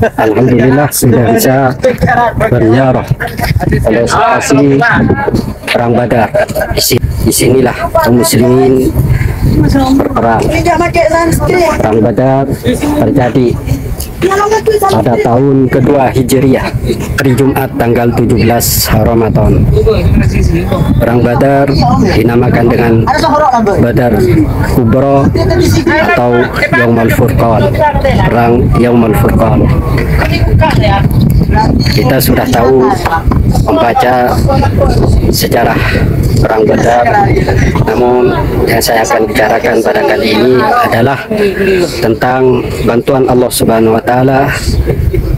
Alhamdulillah sudah bisa berziarah oleh lokasi perang Badar. Di sinilah kaum muslimin berperang. Perang Badar terjadi pada tahun kedua Hijriah, hari Jumat tanggal 17 Ramadan. Perang Badar dinamakan dengan Badar Kubra atau Yaumul Furqan, perang Yaumul Furqan. Kita sudah tahu membaca sejarah perang Badar, namun yang saya akan bicarakan pada kali ini adalah tentang bantuan Allah Subhanahu wa Ta'ala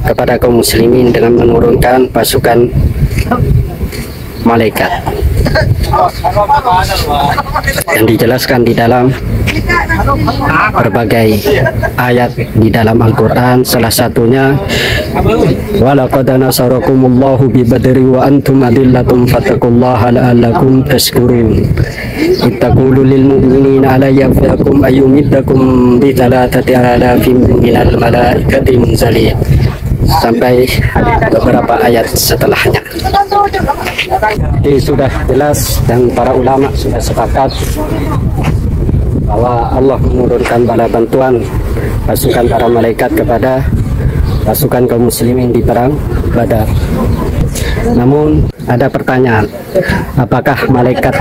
kepada kaum muslimin dengan menurunkan pasukan malaikat yang dijelaskan di dalam berbagai ayat di dalam Al-Quran. Salah satunya, walaqad nasarakumullahu bi badri wa antum adillatum fattaqullaha la'allakum tashkurun ittaqulu lil mu'minina ala yafiakum ayyumiddakum bi thalathati alafin minal malaikati munzalin, sampai beberapa ayat setelahnya. Jadi sudah jelas dan para ulama sudah sepakat bahwa Allah menurunkan bala bantuan pasukan para malaikat kepada pasukan kaum muslimin di perang Badar. Namun ada pertanyaan, apakah malaikat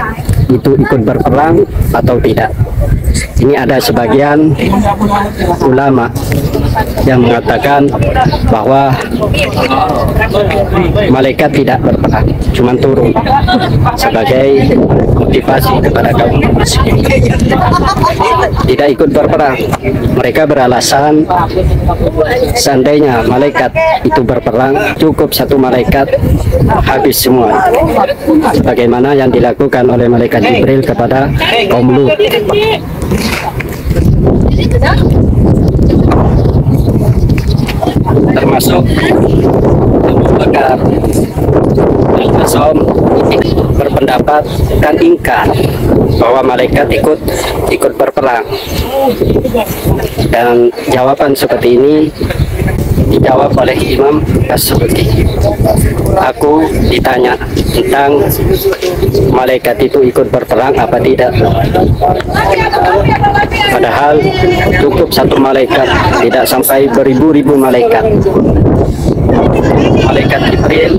itu ikut berperang atau tidak? Ini ada sebagian ulama yang mengatakan bahwa malaikat tidak berperang, cuma turun sebagai motivasi kepada kaum muslimin. Tidak ikut berperang. Mereka beralasan seandainya malaikat itu berperang, cukup satu malaikat habis semua, bagaimana yang dilakukan oleh malaikat Jibril kepada kaum Lut. Termasuk Abu Bakar Al-Azam berpendapat dan ingkar bahwa malaikat ikut berperang, dan jawaban seperti ini dijawab oleh Imam As-Subki. Aku ditanya tentang malaikat itu ikut berperang apa tidak, padahal cukup satu malaikat, tidak sampai beribu-ribu malaikat. Malaikat Jibril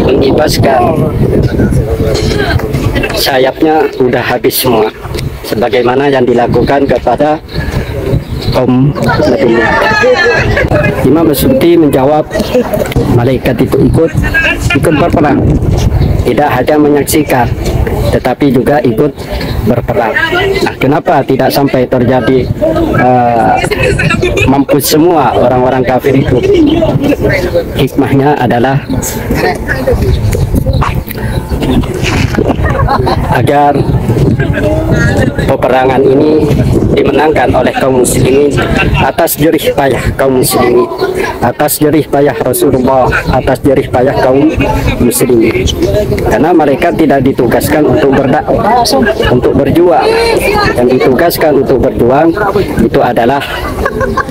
mengibaskan sayapnya sudah habis semua, sebagaimana yang dilakukan kepada kaum Nabi. Imam As-Subki menjawab, malaikat itu ikut berperang, tidak hanya menyaksikan tetapi juga ikut berperang. Nah, kenapa tidak sampai terjadi mampus semua orang-orang kafir itu? Hikmahnya adalah agar peperangan ini dimenangkan oleh kaum muslimin atas jerih payah kaum muslimin, atas jerih payah Rasulullah, atas jerih payah kaum muslimin. Karena mereka tidak ditugaskan untuk berdakwah, untuk berjuang. Yang ditugaskan untuk berjuang itu adalah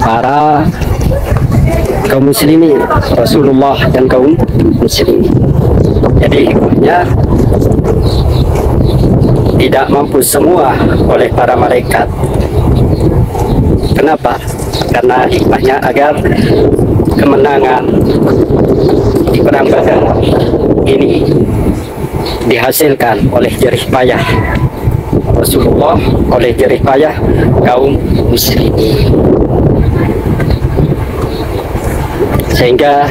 para kaum muslimin, Rasulullah dan kaum muslimin. Jadi hikmahnya tidak mampu semua oleh para malaikat. Kenapa? Karena hikmahnya agar kemenangan di perang Badar ini dihasilkan oleh jerih payah Rasulullah, oleh jerih payah kaum muslimin, sehingga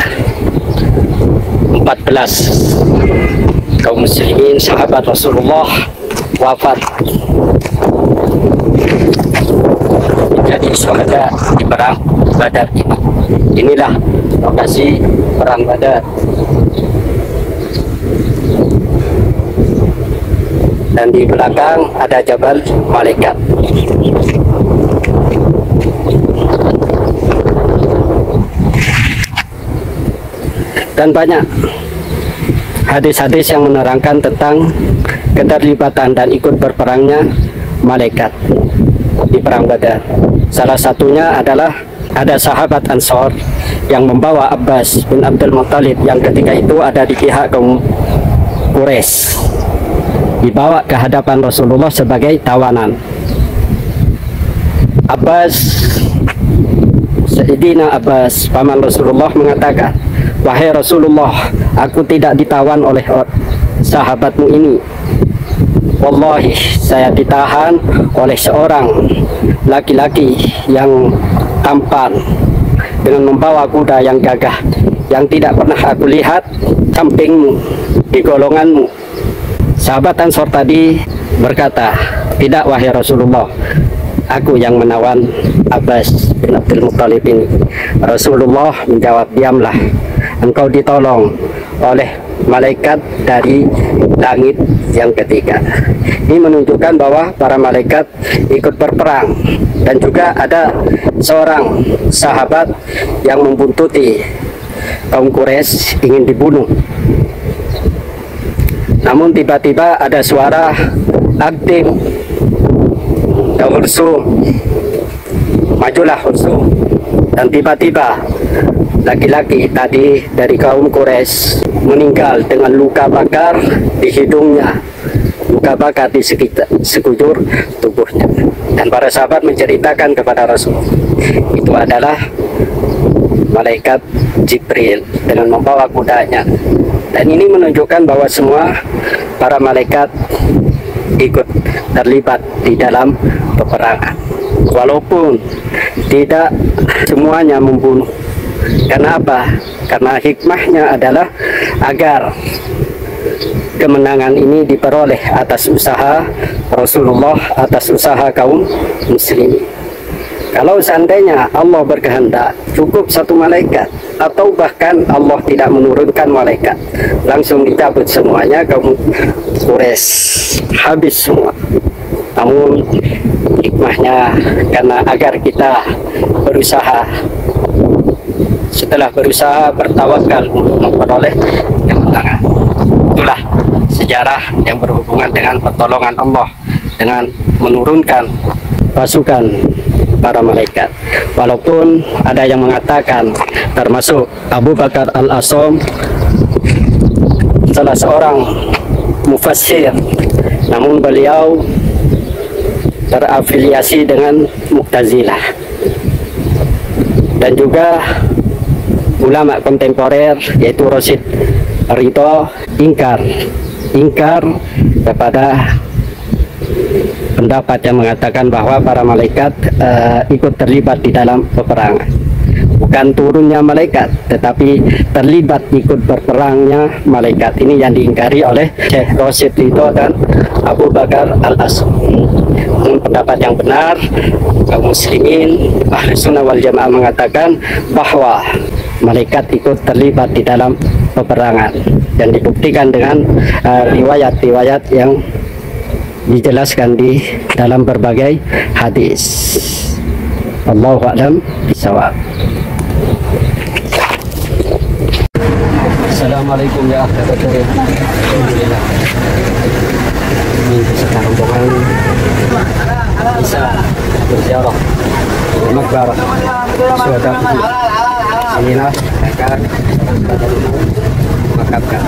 14 kaum muslimin sahabat Rasulullah wafat menjadi syuhada di perang Badar ini. Inilah lokasi perang Badar. Dan di belakang ada Jabal Malaikat. Dan banyak hadis-hadis yang menerangkan tentang keterlibatan dan ikut berperangnya malaikat di perang Badar. Salah satunya adalah ada sahabat Ansor yang membawa Abbas bin Abdul Muttalib yang ketika itu ada di pihak kaum Quraisy, dibawa ke hadapan Rasulullah sebagai tawanan. Sayyidina Abbas, paman Rasulullah, mengatakan, "Wahai Rasulullah, aku tidak ditawan oleh sahabatmu ini. Wallahi, saya ditahan oleh seorang laki-laki yang tampan dengan membawa kuda yang gagah yang tidak pernah aku lihat sampingmu di golonganmu." Sahabat Ansor tadi berkata, "Tidak wahai Rasulullah, aku yang menawan Abbas bin Abdul Muttalib ini." Rasulullah menjawab, "Diamlah, engkau ditolong oleh malaikat dari langit yang ketiga." Ini menunjukkan bahwa para malaikat ikut berperang, dan juga ada seorang sahabat yang membuntuti kaum Quraisy ingin dibunuh. Namun tiba-tiba ada suara aktif, majulah Hursum, dan tiba-tiba laki-laki tadi dari kaum Quraisy meninggal dengan luka bakar di hidungnya, luka bakar di sekujur tubuhnya. Dan para sahabat menceritakan kepada Rasul, itu adalah malaikat Jibril dengan membawa kudanya. Dan ini menunjukkan bahwa semua para malaikat ikut terlibat di dalam peperangan, walaupun tidak semuanya membunuh. Karena apa? Karena hikmahnya adalah agar kemenangan ini diperoleh atas usaha Rasulullah, atas usaha kaum muslimin. Kalau seandainya Allah berkehendak cukup satu malaikat, atau bahkan Allah tidak menurunkan malaikat, langsung dicabut semuanya kaum Quraisy, habis semua. Namun hikmahnya karena agar kita berusaha, setelah berusaha bertawakal untuk memperoleh kemenangan. Itulah sejarah yang berhubungan dengan pertolongan Allah dengan menurunkan pasukan para malaikat. Walaupun ada yang mengatakan, termasuk Abu Bakar Al-Asom, salah seorang mufassir, namun beliau terafiliasi dengan Mu'tazilah. Dan juga ulama kontemporer yaitu Rasyid Ridho ingkar kepada pendapat yang mengatakan bahwa para malaikat ikut terlibat di dalam peperangan. Bukan turunnya malaikat, tetapi terlibat ikut berperangnya malaikat. Ini yang diingkari oleh Syekh Rasyid Ridho dan Abu Bakar Al-Asom. Pendapat yang benar, kaum muslimin Ahli Sunnah wal Jamaah mengatakan bahwa malaikat ikut terlibat di dalam peperangan, dan dibuktikan dengan riwayat-riwayat yang dijelaskan di dalam berbagai hadis. Allahu a'lam bishawab. Assalamualaikum ya akhwat. Alhamdulillah. Ini sekarang rombongan bisa berziarah ke Maqbarah Syuhada Uhud. Inilah mereka memakamkan,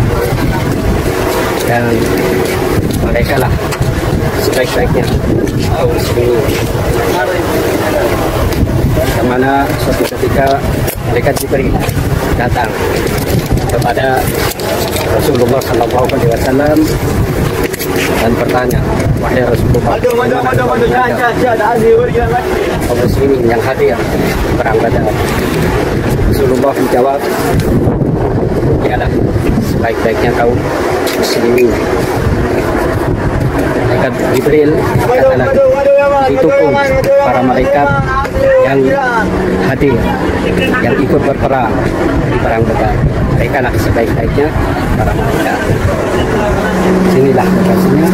dan mereka lah sebaik-baiknya kaum muslimin, kemana suatu ketika malaikat Jibril datang kepada Rasulullah SAW dan bertanya, "Wahai Rasulullah, kaum muslimin yang hadir perang Badar?" Rasulullah menjawab, "Dialah sebaik-baiknya kaum muslimin." Malaikat Jibril kata lagi, "Itu pun para malaikat yang hadir, yang ikut berperang di perang Badar, mereka lah sebaik-baiknya para malaikat." Sinilah lokasinya.